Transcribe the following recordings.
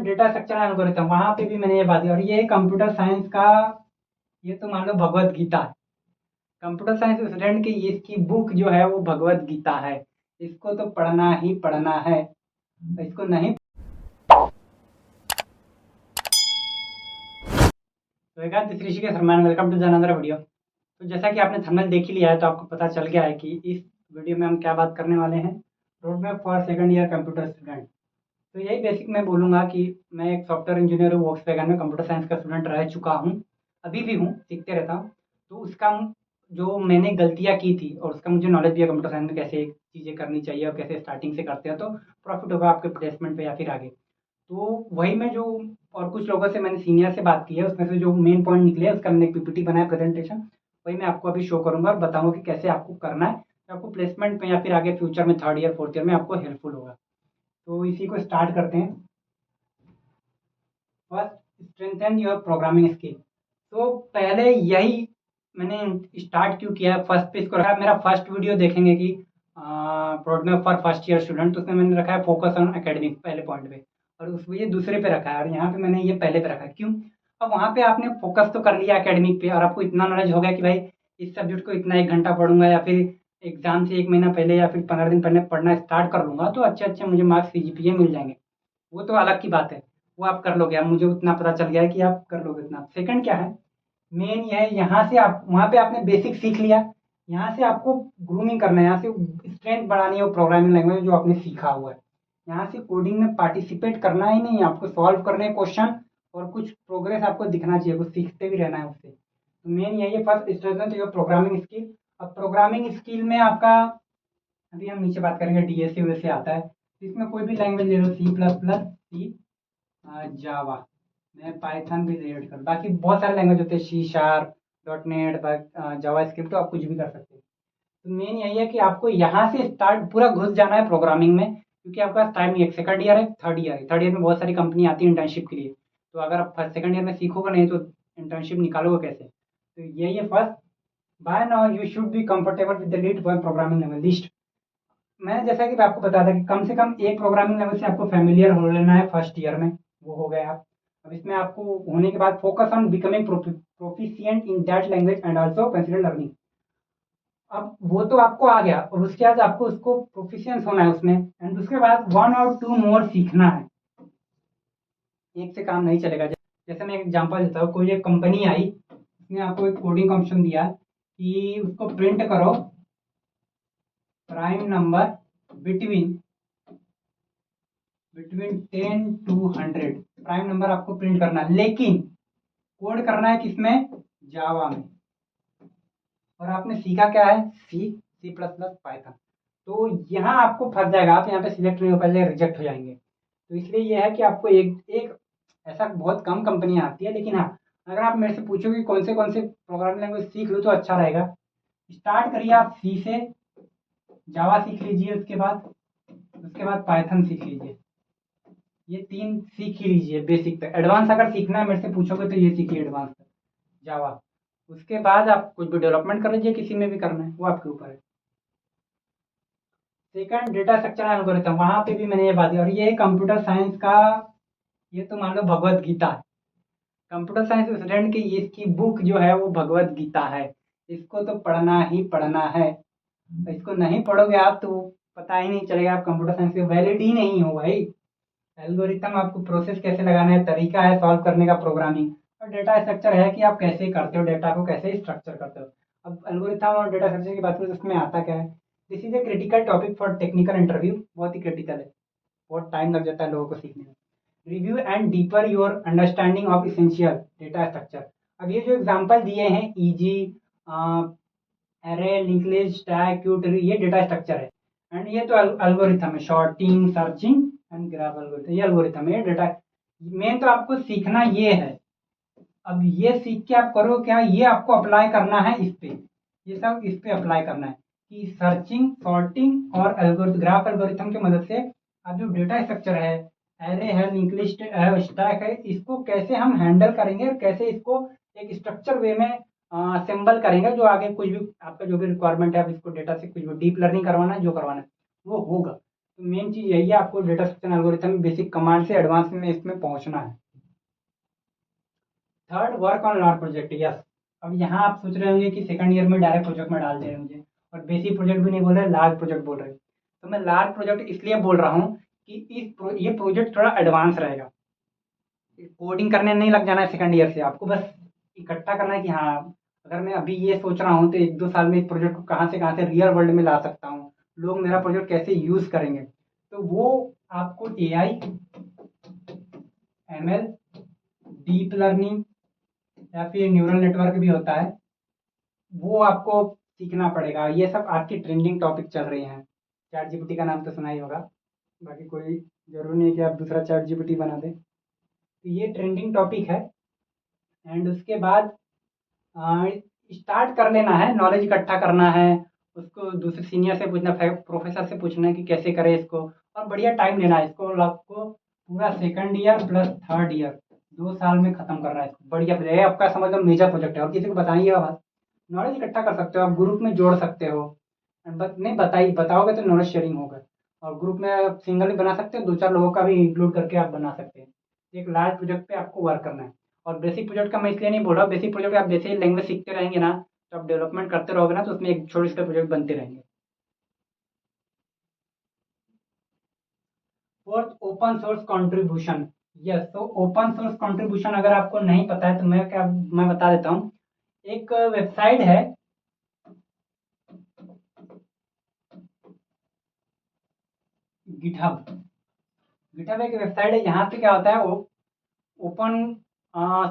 Data structure algorithm, वहां पे भी मैंने ये बात की। और ये कंप्यूटर साइंस का, ये तो मान लो भगवत गीता है। कंप्यूटर साइंस स्टूडेंट की इसकी बुक जो है वो भगवत गीता है। इसको तो पढ़ना ही पढ़ना है, इसको नहीं। तो एक this Rishikesh Sharma, welcome to another video. तो जैसा कि आपने थंबनेल देख ही लिया है, तो आपको पता चल गया है कि इस वीडियो में हम क्या बात करने वाले हैं। Road map for second year computer student. तो यही बेसिक मैं बोलूँगा कि मैं एक सॉफ्टवेयर इंजीनियर हूँ, वोक्सवैगन में कंप्यूटर साइंस का स्टूडेंट रह चुका हूँ, अभी भी हूँ, सीखते रहता हूँ। तो उसका जो मैंने गलतियाँ की थी और उसका मुझे नॉलेज भी है कंप्यूटर साइंस में कैसे चीज़ें करनी चाहिए और कैसे स्टार्टिंग से करते हैं तो प्रॉफिट होगा आपके प्लेसमेंट पे या फिर आगे। तो वही मैं जो, और कुछ लोगों से मैंने सीनियर से बात की है, उसमें से जो मेन पॉइंट निकले उसका मैंने एक पीपीटी बनाया प्रेजेंटेशन, वही मैं आपको अभी शो करूँगा और बताऊँगा कि कैसे आपको करना है, तो आपको प्लेसमेंट में या फिर आगे फ्यूचर में थर्ड ईयर फोर्थ ईयर में आपको हेल्पफुल होगा। तो इसी को स्टार्ट करते हैं। First, strengthen your programming skill. तो पहले यही मैंने स्टार्ट क्यों किया है, फर्स्ट पे इसको रखा। मेरा फर्स्ट वीडियो देखेंगे कि road map for first year student, तो उसमें मैंने रखा है फोकस ऑन एकेडमिक पहले पॉइंट पे, और उस ये दूसरे पे रखा है, और यहाँ पे मैंने ये पहले पे रखा है। क्यों? अब वहाँ पे आपने फोकस तो कर लिया एकेडमिक पे और आपको इतना नॉलेज हो गया कि भाई इस सब्जेक्ट को इतना 1 घंटा पढ़ूंगा, या फिर एग्जाम से 1 महीना पहले या फिर 15 दिन पहले पढ़ना स्टार्ट कर लूंगा तो अच्छे अच्छे मुझे मार्क्स सीजीपीए मिल जाएंगे। वो तो अलग की बात है, वो आप कर लोगे। अब मुझे उतना पता चल गया है कि आप कर लोगे उतना। सेकंड क्या है, मेन ये है, यहाँ से आप वहाँ पे आपने बेसिक सीख लिया, यहाँ से आपको ग्रूमिंग करना है, यहाँ से स्ट्रेंथ बढ़ानी है वो प्रोग्रामिंग लैंग्वेज जो आपने सीखा हुआ है। यहाँ से कोडिंग में पार्टिसिपेट करना ही नहीं है, आपको सॉल्व करने क्वेश्चन और कुछ प्रोग्रेस आपको दिखना चाहिए, कुछ सीखते भी रहना है उससे। तो मेन यही है, first strength your programming skill. अब प्रोग्रामिंग स्किल में आपका, अभी हम नीचे बात करेंगे डीएसए वैसे आता है, तो इसमें कोई भी लैंग्वेज ले लो, सी प्लस प्लस, सी, जावा, मैं पाइथन भी रेड कर, बाकी बहुत सारे लैंग्वेज होते हैं, सी शार्प, डॉट नेट, जावा स्क्रिप्ट, तो आप कुछ भी कर सकते हैं। तो मेन यही है कि आपको यहाँ से स्टार्ट पूरा घुस जाना है प्रोग्रामिंग में, क्योंकि आपके पास टाइम नहीं है। सेकंड ईयर है, थर्ड ईयर है, थर्ड ईयर में बहुत सारी कंपनी आती है इंटर्नशिप के लिए। तो अगर आप फर्स्ट सेकंड ईयर में सीखोगे नहीं तो इंटर्नशिप निकालोगे कैसे? तो यही है first, by now you should be comfortable with the lead one programming language list. मैंने जैसा कि आपको बताया था कि कम से कम एक प्रोग्रामिंग लैंग्वेज से आपको फेमिलियर हो लेना है फर्स्ट ईयर में, वो हो गए आप। अब इसमें आपको होने के बाद focus on becoming proficient in that language and also consider learning. अब वो तो आपको आ गया, और उसके बाद आपको उसको प्रोफिशिएंस होना है उसमें, एंड उसके बाद 1 और 2 मोर सीखना है। एक से काम नहीं चलेगा। जैसे मैं एक एग्जांपल देता हूँ, कोई एक कंपनी आई, उसने आपको एक कोडिंग ऑप्शन दिया कि उसको प्रिंट करो prime number between 10 to 100, prime number आपको प्रिंट करना है, लेकिन कोड करना है किसमें? जावा में। और आपने सीखा क्या है? C plus plus, Python. तो यहाँ आपको फंस जाएगा, आप यहाँ पे सिलेक्ट नहीं हो पाएंगे, रिजेक्ट हो जाएंगे। तो इसलिए यह है कि आपको एक एक ऐसा बहुत कम कंपनियां आती है, लेकिन हाँ, अगर आप मेरे से पूछोगे कौन से प्रोग्रामिंग लैंग्वेज सीख लो तो अच्छा रहेगा, स्टार्ट करिए आप सी से, जावा सीख लीजिए, उसके बाद पाइथन सीख लीजिए। ये 3 सीख ही लीजिए बेसिक तक। एडवांस अगर सीखना है मेरे से पूछोगे तो ये सीखिए एडवांस तक, जावा। उसके बाद आप कुछ भी डेवलपमेंट कर लीजिए, किसी में भी करना है वो आपके ऊपर है। सेकंड, डेटा स्ट्रक्चर एल्गोरिथम, वहां पे भी मैंने ये बात की। और ये कंप्यूटर साइंस का, ये तो मान लो भगवत गीता है। कंप्यूटर साइंस स्टूडेंट की इसकी बुक जो है वो भगवत गीता है, इसको तो पढ़ना ही पढ़ना है। इसको नहीं पढ़ोगे आप तो पता ही नहीं चलेगा, आप कंप्यूटर साइंस के वैलिड ही नहीं हो भाई। एल्गोरिथम आपको प्रोसेस कैसे लगाना है, तरीका है सॉल्व करने का प्रोग्रामिंग, और डेटा स्ट्रक्चर है कि आप कैसे करते हो, डेटा को कैसे स्ट्रक्चर करते हो। अब एल्गोरिथम और डेटा स्ट्रक्चर की बात करें तो उसमें आता क्या है, this is a critical topic for technical interview, बहुत ही क्रिटिकल है, बहुत टाइम लग जाता है लोगों को सीखने में। Review and deeper your understanding of essential data structure. अब ये जो एग्जाम्पल दिए हैं, easy, array, link list, stack, queue tree, ये डेटा स्ट्रक्चर है। एंड ये तो एल्गोरिथम है, sorting, searching and graph algorithm, ये एल्गोरिथम है, डेटा। मेन तो आपको सीखना ये है। अब ये सीख के आप करो क्या, ये आपको अप्लाई करना है इस पे, ये सब इस पे अप्लाई करना है कि सर्चिंग, सॉर्टिंग और एल्गोरिथम, ग्राफ एल्गोरिथम की मदद से अब जो डेटा स्ट्रक्चर है, एरे है, लिंक लिस्ट है, स्टैक है, इसको कैसे हम हैंडल करेंगे और कैसे इसको एक स्ट्रक्चर वे में असेंबल करेंगे, जो आगे कुछ भी आपका जो भी रिक्वायरमेंट है, आप इसको डेटा से कुछ भी डीप लर्निंग करवाना है, जो करवाना है वो होगा। तो मेन चीज़ यही है, आपको data structure algorithm basic command से एडवांस में इसमें पहुंचना है। Third, work on large project. Yes, अब यहाँ आप सोच रहे होंगे कि सेकंड ईयर में डायरेक्ट प्रोजेक्ट में डाल दे रहे हैं मुझे, और बेसिक प्रोजेक्ट भी नहीं बोल रहे, लार्ज प्रोजेक्ट बोल रहे हैं। तो मैं लार्ज प्रोजेक्ट इसलिए बोल रहा हूँ कि ये प्रोजेक्ट थोड़ा एडवांस रहेगा। कोडिंग करने नहीं लग जाना है सेकंड ईयर से, आपको बस इकट्ठा करना है कि हाँ, अगर मैं अभी ये सोच रहा हूँ तो 1-2 साल में इस प्रोजेक्ट को कहाँ से रियल वर्ल्ड में ला सकता हूँ, लोग मेरा प्रोजेक्ट कैसे यूज़ करेंगे। तो वो आपको एआई, एमएल, डीप लर्निंग या फिर न्यूरल नेटवर्क भी होता है, वो आपको सीखना पड़ेगा। ये सब आज की ट्रेंडिंग टॉपिक चल रही हैं। चैट जीपीटी का नाम तो सुना ही होगा, बाकी कोई ज़रूरी नहीं है कि आप दूसरा चैट जीपीटी बना दें। तो ये ट्रेंडिंग टॉपिक है। एंड उसके बाद स्टार्ट कर लेना है, नॉलेज इकट्ठा करना है, उसको दूसरे सीनियर से पूछना, प्रोफेसर से पूछना है कि कैसे करें इसको, और बढ़िया टाइम लेना है इसको। आपको पूरा second year plus third year 2 साल में ख़त्म करना है इसको। बढ़िया प्रोजेक्ट है आपका, समझ लो मेजर प्रोजेक्ट है, और किसी को बताइएगा बस। नॉलेज इकट्ठा कर सकते हो, आप ग्रुप में जोड़ सकते हो। नहीं बताओगे तो नॉलेज शेयरिंग होगा। और ग्रुप में आप सिंगल भी बना सकते हो, 2-4 लोगों का भी इंक्लूड करके आप बना सकते हैं। एक लार्ज प्रोजेक्ट पे आपको वर्क करना है। और बेसिक प्रोजेक्ट का मैं इसलिए नहीं बोल रहा हूँ, बेसिक प्रोजेक्ट आप जैसे ही लैंग्वेज सीखते रहेंगे ना, तो आप डेवलपमेंट करते रहोगे ना, तो उसमें एक छोटे छोटे प्रोजेक्ट बनते रहेंगे। Fourth, open source contribution. Yes, तो ओपन सोर्स कंट्रीब्यूशन अगर आपको नहीं पता है तो मैं बता देता हूँ। एक वेबसाइट है, गिटहब। गिटहब एक वेबसाइट है, यहाँ पे क्या होता है, वो ओपन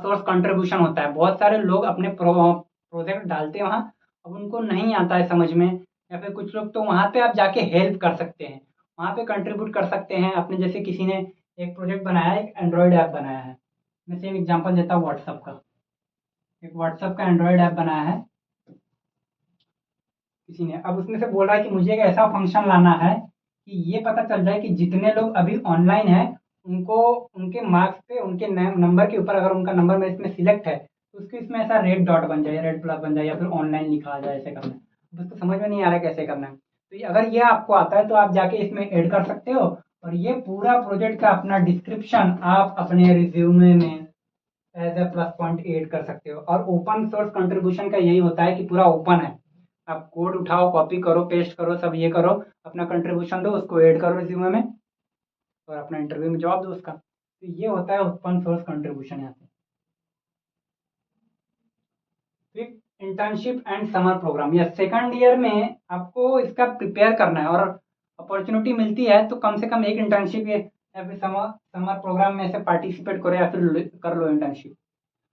सोर्स कंट्रीब्यूशन होता है। बहुत सारे लोग अपने प्रोजेक्ट डालते हैं वहाँ, अब उनको नहीं आता है समझ में, या फिर कुछ लोग, तो वहाँ पे आप जाके हेल्प कर सकते हैं, वहाँ पे कंट्रीब्यूट कर सकते हैं अपने। जैसे किसी ने एक प्रोजेक्ट बनाया है, एक एंड्रॉयड ऐप बनाया है, मैं सेम एग्जांपल देता हूँ व्हाट्सअप का। एक व्हाट्सअप का एंड्रॉयड ऐप बनाया है किसी ने, अब उसमें से बोल रहा है कि मुझे एक ऐसा फंक्शन लाना है कि ये पता चल जाए कि जितने लोग अभी ऑनलाइन हैं, उनको उनके मार्क्स पे, उनके नंबर के ऊपर, अगर उनका नंबर मेरे इसमें सिलेक्ट है, तो उसके इसमें ऐसा रेड डॉट बन जाए, रेड प्लस बन जाए, या फिर ऑनलाइन लिखा आ जाए। ऐसे करना है, अब उसको समझ में नहीं आ रहा है कैसे करना है। तो अगर ये आपको आता है तो आप जाके इसमें ऐड कर सकते हो, और ये पूरा प्रोजेक्ट का अपना डिस्क्रिप्शन आप अपने रिज्यूमे में as a plus point add कर सकते हो। और ओपन सोर्स कंट्रीब्यूशन का यही होता है कि पूरा ओपन है, आप कोड उठाओ, कॉपी करो, पेस्ट करो, सब ये करो, अपना कंट्रीब्यूशन दो, उसको ऐड करो रिज्यूमे में, और अपना इंटरव्यू में जवाब दो उसका। तो ये होता है ओपन सोर्स कंट्रीब्यूशन यहाँ पे। फिर इंटर्नशिप एंड समर प्रोग्राम। या सेकंड ईयर में आपको इसका प्रिपेयर करना है, और अपॉर्चुनिटी मिलती है तो कम से कम एक इंटर्नशिप या फिर समर समर प्रोग्राम में से पार्टिसिपेट करो, या फिर कर लो इंटर्नशिप।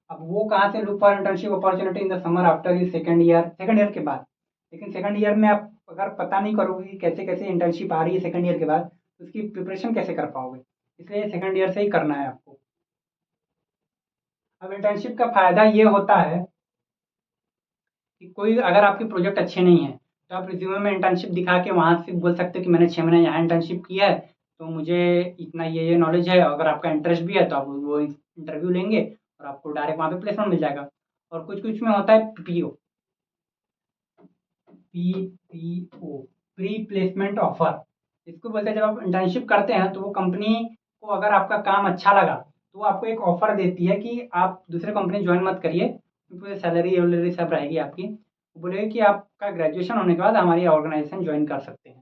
अब वो कहाँ से look for internship opportunity in the summer after you second year के बाद। लेकिन सेकंड ईयर में आप अगर पता नहीं करोगे कि कैसे कैसे इंटर्नशिप आ रही है सेकंड ईयर के बाद, तो उसकी प्रिपरेशन कैसे कर पाओगे। इसलिए सेकंड ईयर से ही करना है आपको। अब इंटर्नशिप का फ़ायदा ये होता है कि कोई अगर आपके प्रोजेक्ट अच्छे नहीं हैं, तो आप रिज्यूमे में इंटर्नशिप दिखा के वहाँ से बोल सकते हो कि मैंने 6 महीने यहाँ इंटर्नशिप किया है, तो मुझे इतना ये नॉलेज है। अगर आपका इंटरेस्ट भी है तो आप वो इंटरव्यू लेंगे, और आपको डायरेक्ट वहाँ पे प्लेसमेंट मिल जाएगा। और कुछ कुछ में होता है PPO, PPO, pre placement offer. इसको बोलते हैं, जब आप इंटर्नशिप करते हैं तो वो कंपनी को, अगर आपका काम अच्छा लगा, तो वो आपको एक ऑफर देती है कि आप दूसरे कंपनी ज्वाइन मत करिए, क्योंकि सैलरी वैलरी सब रहेगी आपकी। वो बोलेगी कि आपका ग्रेजुएशन होने के बाद हमारी ऑर्गेनाइजेशन ज्वाइन कर सकते हैं।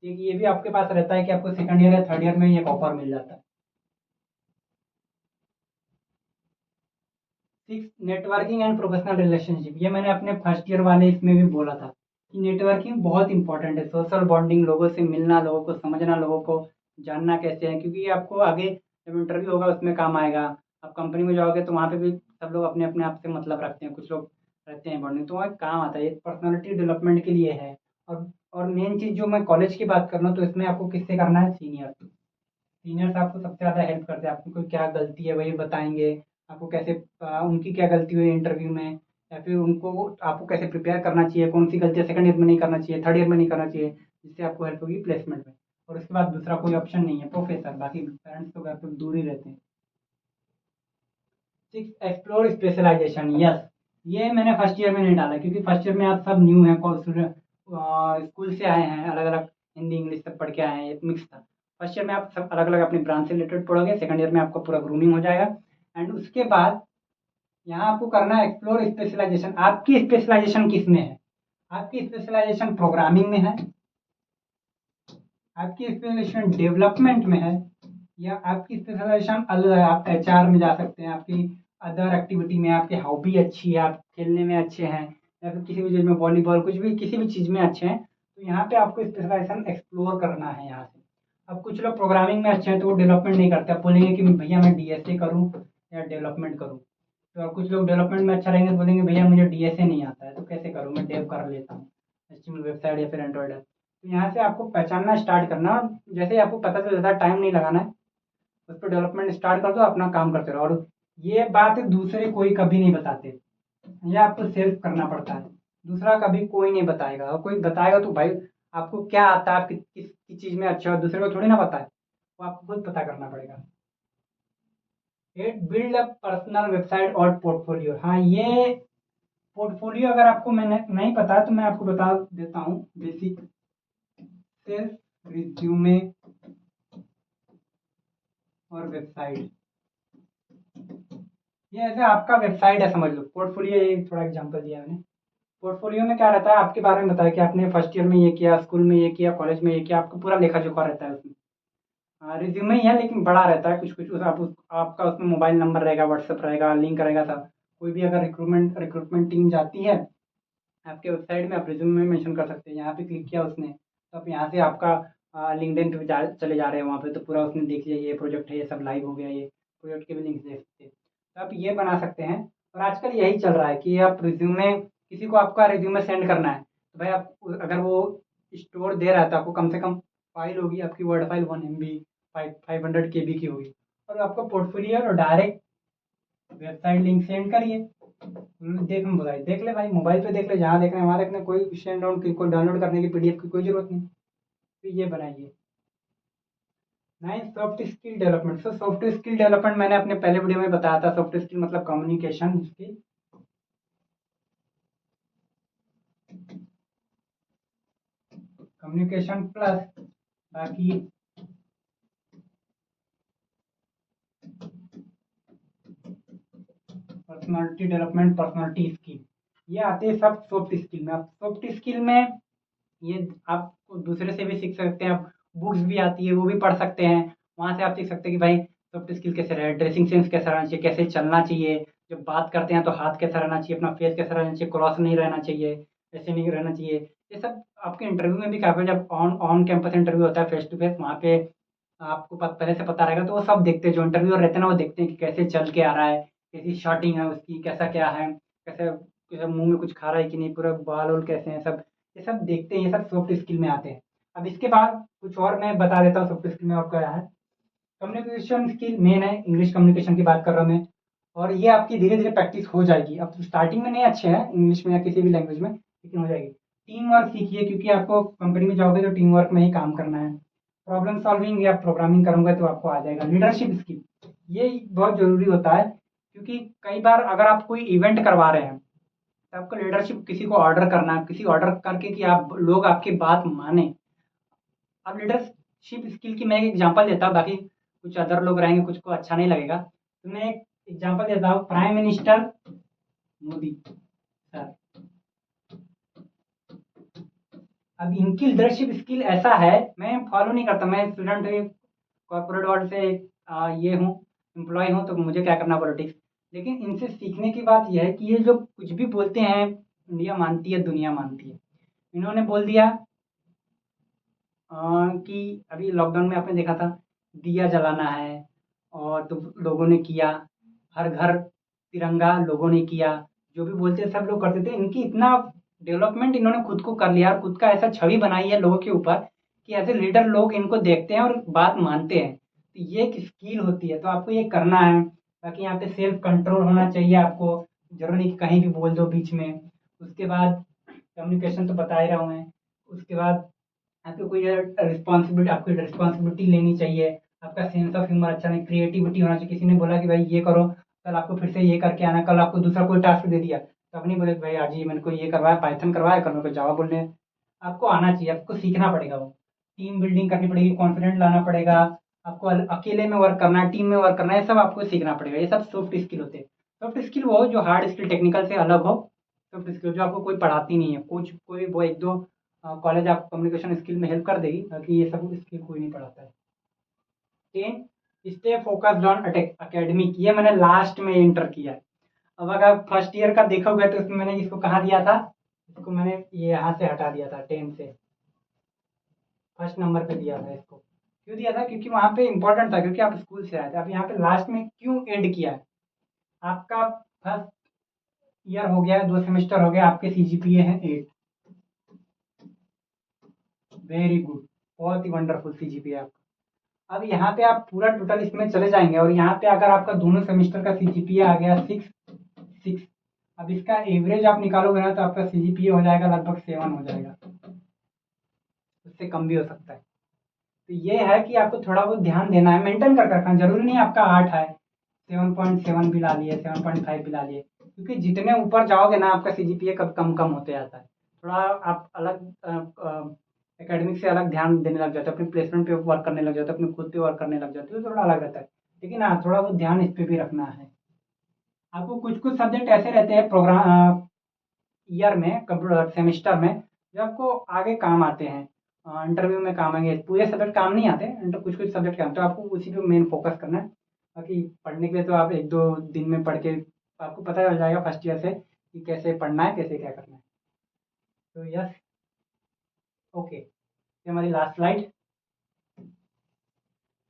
ये भी आपके पास रहता है कि आपको सेकंड ईयर या थर्ड ईयर में ये ऑफर मिल जाता है। 6, नेटवर्किंग एंड प्रोफेशनल रिलेशनशिप। ये मैंने अपने फर्स्ट ईयर वाले इसमें भी बोला था कि नेटवर्किंग बहुत इंपॉर्टेंट है, सोशल बॉन्डिंग, लोगों से मिलना, लोगों को समझना, लोगों को जानना कैसे है, क्योंकि ये आपको आगे जब इंटरव्यू होगा उसमें काम आएगा। आप कंपनी में जाओगे तो वहाँ पे भी सब लोग अपने अपने आप से मतलब रखते हैं, कुछ लोग रहते हैं बॉन्डिंग, तो वहाँ काम आता है, ये पर्सनैलिटी डेवलपमेंट के लिए है। और मेन चीज़ जो मैं कॉलेज की बात कर रहा हूँ, तो इसमें आपको किससे करना है, सीनियर से। सीनियर्स आपको सबसे ज़्यादा हेल्प करते हैं, आपकी कोई क्या गलती है वही बताएँगे, आपको कैसे उनकी क्या गलती हुई इंटरव्यू में, या फिर उनको आपको कैसे प्रिपेयर करना चाहिए, कौन-सी गलतियाँ सेकंड ईयर में नहीं करना चाहिए, थर्ड ईयर में नहीं करना चाहिए, जिससे आपको हेल्प होगी प्लेसमेंट में। और उसके बाद दूसरा कोई ऑप्शन नहीं है, प्रोफ़ेसर, बाकी पेरेंट्स तो घर पे दूर ही रहते हैं। 6, एक्सप्लोर स्पेशलाइज़ेशन। यस, ये मैंने फर्स्ट ईयर में नहीं डाला, क्योंकि फर्स्ट ईयर में आप सब न्यू हैं, स्कूल से आए हैं, अलग-अलग हिंदी इंग्लिश सब पढ़ के आए हैं, एक मिक्स था। फर्स्ट ईयर में आप सब अलग अलग अपनी ब्रांच से रिलेटेड पढ़ोगे, सेकंड ईयर में आपका पूरा ग्रूमिंग हो जाएगा। एंड उसके बाद यहाँ आपको करना है एक्सप्लोर स्पेशलाइजेशन। आपकी स्पेशलाइजेशन किस में है? आपकी स्पेशलाइजेशन प्रोग्रामिंग में है, आपकी स्पेशलाइजेशन डेवलपमेंट में है, या आपकी स्पेशलाइजेशन अलग है, आप एचआर में जा सकते हैं, आपकी अदर एक्टिविटी में, आपकी हॉबी अच्छी है, आप खेलने में अच्छे हैं, या फिर किसी भी चीज़ में वॉलीबॉल कुछ भी किसी भी चीज़ में अच्छे हैं, तो यहाँ पे आपको स्पेशलाइजेशन एक्सप्लोर करना है यहाँ से। अब कुछ लोग प्रोग्रामिंग में अच्छे हैं तो वो डेवलपमेंट नहीं करते, आप बोलेंगे कि भैया मैं डीएसए करूँ या डेवलपमेंट करूँ। तो कुछ लोग डेवलपमेंट में अच्छा रहेंगे तो बोलेंगे भैया मुझे डीएसए नहीं आता है तो कैसे करूँ, मैं डेव कर लेता हूँ, एचटीएमएल वेबसाइट या फिर एंड्रॉइड ऐप। तो यहाँ से आपको पहचानना स्टार्ट करना, और जैसे ही आपको पता चल जाता है, टाइम नहीं लगाना है, उस पर डेवलपमेंट स्टार्ट कर दो, अपना काम करते रहो। और ये बात दूसरे कोई कभी नहीं बताते, ये आपको सेल्फ करना पड़ता है, दूसरा कभी कोई नहीं बताएगा। और कोई बताएगा तो भाई आपको क्या आता है, आप किस चीज़ में अच्छे हो, दूसरे को थोड़ी ना पता है, वो आपको खुद पता करना पड़ेगा। बिल्ड अ पर्सनल वेबसाइट और पोर्टफोलियो। हाँ, ये पोर्टफोलियो अगर आपको मैंने नहीं पता तो मैं आपको बता देता हूँ। बेसिक सेल्फ रिज्यूमे और वेबसाइट, ये ऐसे आपका वेबसाइट है समझ लो। पोर्टफोलियो ये थोड़ा एग्जांपल दिया मैंने। पोर्टफोलियो में क्या रहता है, आपके बारे में बताया कि आपने फर्स्ट ईयर में ये किया, स्कूल में ये किया, कॉलेज में ये किया, आपका पूरा लेखा जोखा रहता है उसमें। रिज्यूमे ही है लेकिन बड़ा रहता है, कुछ कुछ आपका उसमें मोबाइल नंबर रहेगा, व्हाट्सएप रहेगा, लिंक रहेगा सब। कोई भी अगर रिक्रूटमेंट टीम जाती है आपके वेबसाइट में, आप रिज्यूमे में मेंशन कर सकते हैं। यहाँ पे क्लिक किया उसने तो आप यहाँ से आपका लिंक्डइन पे चले जा रहे हैं, वहाँ पे तो पूरा उसने देख लिया, ये प्रोजेक्ट है, ये सब लाइव हो गया, ये प्रोजेक्ट के भी लिंक देख सकते हैं। तो आप ये बना सकते हैं। और आजकल यही चल रहा है कि आप रिज्यूमे, किसी को आपका रिज्यूमे सेंड करना है तो भाई आप अगर वो स्टोर दे रहा है तो आपको कम से कम फाइल होगी आपकी, वर्ड फाइल 1 MB 500 KB की होगी। और आपका पोर्टफोलियो और डायरेक्ट वेबसाइट लिंक सेंड करिए, देख ले भाई, मोबाइल पे देख ले, जहाँ देखना है वहाँ देखना, कोई स्टैंड डाउन कोई डाउनलोड करने की पीडीएफ की कोई जरूरत नहीं। तो ये बनाइए। Nine soft skill development. Soft skill development मैंने अपने पहले वीडियो में बताया था। सॉफ्ट स्किल मतलब कम्युनिकेशन स्किल, कम्युनिकेशन प्लस बाकी पर्सनालिटी डेवलपमेंट, पर्सनालिटी स्किल, ये आते हैं सब सॉफ्ट स्किल में। आप सॉफ्ट स्किल में ये आप दूसरे से भी सीख सकते हैं, आप बुक्स भी आती है वो भी पढ़ सकते हैं, वहाँ से आप सीख सकते हैं कि भाई सॉफ्ट स्किल कैसे रहे, ड्रेसिंग सेंस कैसा रहना चाहिए, कैसे चलना चाहिए, जब बात करते हैं तो हाथ कैसा रहना चाहिए, अपना फेस कैसा रहना चाहिए, क्रॉस नहीं रहना चाहिए, ऐसे नहीं रहना चाहिए। ये सब आपके इंटरव्यू में भी काफ़ी, जब ऑन ऑन कैंपस इंटरव्यू होता है फेस टू फेस, वहाँ पे आपको पहले से पता रहेगा तो वो सब देखते हैं, जो इंटरव्यूअर रहते हैं ना वो देखते हैं कि कैसे चल के आ रहा है, कैसी शर्टिंग है उसकी, कैसा क्या है, कैसे कैसे मुंह में कुछ खा रहा है कि नहीं, पूरा बाल वाल कैसे हैं, सब ये सब देखते हैं। ये सब सॉफ्ट स्किल में आते हैं। अब इसके बाद कुछ और मैं बता देता हूँ सॉफ्ट स्किल में और क्या है। कम्युनिकेशन स्किल मेन है, इंग्लिश कम्युनिकेशन की बात कर रहा हूँ मैं, और ये आपकी धीरे धीरे प्रैक्टिस हो जाएगी। अब स्टार्टिंग में नहीं अच्छे हैं इंग्लिश में या किसी भी लैंग्वेज में, लेकिन हो जाएगी। टीम वर्क सीखिए, क्योंकि आपको कंपनी में जाओगे तो टीम वर्क में ही काम करना है। प्रॉब्लम सॉल्विंग या प्रोग्रामिंग करूंगा तो आपको आ जाएगा। लीडरशिप स्किल, ये बहुत ज़रूरी होता है, क्योंकि कई बार अगर आप कोई इवेंट करवा रहे हैं तो आपको लीडरशिप, किसी को ऑर्डर करना, किसी ऑर्डर करके कि आप लोग आपकी बात माने। अब लीडरशिप स्किल की मैं एक एग्जांपल देता हूँ, बाकी कुछ अदर लोग रहेंगे कुछ को अच्छा नहीं लगेगा, तो मैं एक एग्जांपल देता हूँ। प्राइम मिनिस्टर मोदी सर, अब इनकी लीडरशिप स्किल ऐसा है, मैं फॉलो नहीं करता, मैं स्टूडेंट कॉर्पोरेट वर्ल्ड से ये हूँ, एम्प्लॉय हूँ, तो मुझे क्या करना पॉलिटिक्स। लेकिन इनसे सीखने की बात यह है कि ये जो कुछ भी बोलते हैं इंडिया मानती है, दुनिया मानती है। इन्होंने बोल दिया कि अभी लॉकडाउन में आपने देखा था दिया जलाना है, और तो लोगों ने किया, हर घर तिरंगा लोगों ने किया, जो भी बोलते थे सब लोग करते थे। इनकी इतना डेवलपमेंट इन्होंने खुद को कर लिया, और खुद का ऐसा छवि बनाई है लोगों के ऊपर कि एज ए लीडर लोग इनको देखते हैं और बात मानते हैं। तो ये एक स्किल होती है, तो आपको ये करना है। बाकी यहाँ पे सेल्फ कंट्रोल होना चाहिए आपको, जरूरी नहीं कि कहीं भी बोल दो बीच में। उसके बाद कम्युनिकेशन तो बता ही रहा हूँ मैं। उसके बाद आपको कोई रिस्पॉन्सिबिलिटी, आपको रिस्पॉन्सिबिलिटी लेनी चाहिए। आपका सेंस ऑफ ह्यूमर अच्छा नहीं, क्रिएटिविटी होना चाहिए। किसी ने बोला कि भाई ये करो, कल आपको फिर से ये करके आना, कल आपको दूसरा कोई टास्क दे दिया तो अपनी बोले कि भाई आज ये मेरे को ये करवाया, पाइथन करवाया, कल मेरे को जावा बोलने। आपको आना चाहिए, आपको सीखना पड़ेगा वो। टीम बिल्डिंग करनी पड़ेगी, कॉन्फिडेंट लाना पड़ेगा, आपको अकेले में वर्क करना है, टीम में वर्क करना है, ये सब आपको सीखना पड़ेगा। ये सब सॉफ्ट स्किल होते हैं। सॉफ्ट स्किल वो जो हार्ड स्किल टेक्निकल से अलग हो, सॉफ्ट स्किल जो आपको कोई पढ़ाती नहीं है, कुछ कोई वो एक दो कॉलेज आपको कम्युनिकेशन स्किल में हेल्प कर देगी, बाकी ये सब स्किल कोई नहीं पढ़ाता है। 10 स्टे फोकस्ड ऑन एकेडमिक, ये मैंने लास्ट में इंटर किया है। अब अगर फर्स्ट ईयर का देखोगे तो इसमें मैंने इसको कहाँ दिया था, इसको मैंने ये यहाँ से हटा दिया था, 10 से फर्स्ट नंबर पे दिया था इसको। क्यों दिया था? क्योंकि वहाँ पे इंपॉर्टेंट था, क्योंकि आप स्कूल से आए थे। अब यहाँ पे लास्ट में क्यों ऐड किया है? आपका फर्स्ट ईयर हो गया, 2 सेमेस्टर हो गए, आपके सीजीपीए हैं 8। वेरी गुड, बहुत ही वंडरफुल सीजीपीए आपका। अब यहाँ पे आप पूरा टोटल इसमें चले जाएंगे और यहाँ पे अगर आपका दोनों सेमेस्टर का सीजीपीए आ गया 6, अब इसका एवरेज आप निकालोगे ना तो आपका सीजीपीए हो जाएगा लगभग 7 हो जाएगा, उससे कम भी हो सकता है। तो ये है कि आपको थोड़ा बहुत ध्यान देना है, मेंटेन कर रखना। जरूरी नहीं आपका 8 है, 7.7 भी ला लिए, 7.5 भी ला लिए, क्योंकि जितने ऊपर जाओगे ना आपका सीजीपीए कब कम कम होते जाता है। थोड़ा आप अलग एकेडमिक से अलग ध्यान देने लग जाते हो, अपने प्लेसमेंट पे वर्क करने लग जाते हो, अपने खुद पे वर्क करने लग जाते हो, तो थोड़ा अलग रहता है। लेकिन हाँ, थोड़ा बहुत ध्यान इस पे भी रखना है। आपको कुछ कुछ सब्जेक्ट ऐसे रहते हैं प्रोग्राम ईयर में, कंप्यूटर सेमेस्टर में, जो आपको आगे काम आते हैं, इंटरव्यू में काम आएंगे। पूरे सब्जेक्ट काम नहीं आते, कुछ कुछ सब्जेक्ट काम, तो आपको उसी पे मेन फोकस करना है। बाकी पढ़ने के लिए तो आप एक दो दिन में पढ़ के आपको पता चल जाएगा फर्स्ट ईयर से कि कैसे पढ़ना है, कैसे क्या करना है। तो यस, ओके, ये हमारी लास्ट स्लाइड।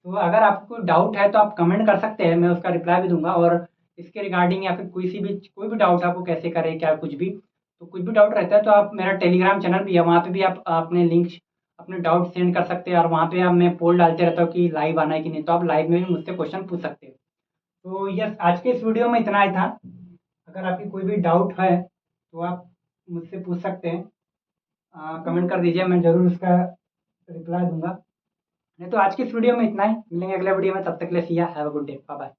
तो अगर आपको डाउट है तो आप कमेंट कर सकते हैं, मैं उसका रिप्लाई भी दूंगा। और इसके रिगार्डिंग या फिर कोई भी डाउट आपको कैसे करें क्या कुछ भी, तो कुछ भी डाउट रहता है तो आप, मेरा टेलीग्राम चैनल भी है, वहाँ पे भी आप अपने लिंक, अपने डाउट सेंड कर सकते हैं। और वहाँ पे आप, मैं पोल डालते रहता हूँ कि लाइव आना है कि नहीं, तो आप लाइव में भी मुझसे क्वेश्चन पूछ सकते हैं। तो यस, आज के इस वीडियो में इतना ही था। अगर आपकी कोई भी डाउट है तो आप मुझसे पूछ सकते हैं, कमेंट कर दीजिए, मैं ज़रूर उसका रिप्लाई दूंगा। नहीं तो आज की इस वीडियो में इतना ही, मिलेंगे अगले वीडियो में, तब तक के लिए Siya, have a good day, bye bye.